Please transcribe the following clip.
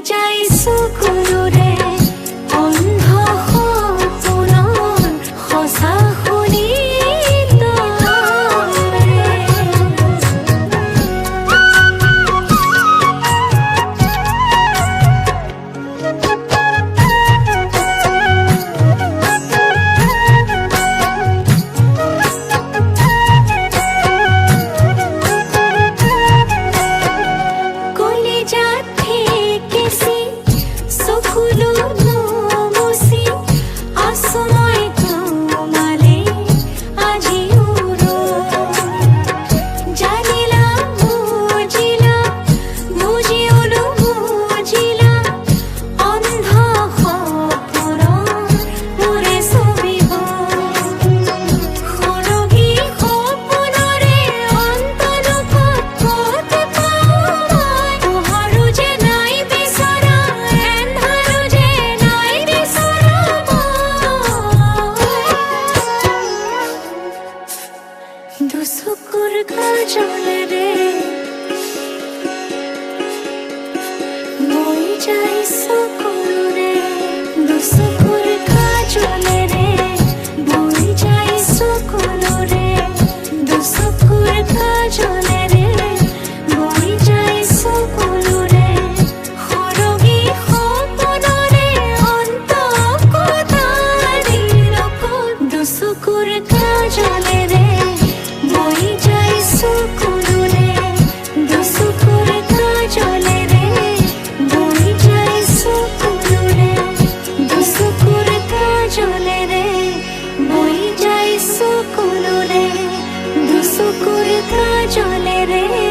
যাই চকুলোৰে অন্ধ সপোনৰ সঁচা শুনি দুচকুৰ কাজলেৰে মই যাই চকুলোৰে দুচকুৰ কাজলেৰে মই যাই চকুলোৰে দুচকুৰ কাজলেৰে মই যাই চকুলোৰে সৰগী সপোনৰে অন্ত কথাৰি লগত দুচকুৰ কাজলেৰে মই যাই চকুলোৰে দুচকুৰ কাজলেৰে মই যাই চকুলোৰে দুচকুৰ কাজলেৰে মই যাই চকুলোৰে দুচকুৰ কাজলেৰে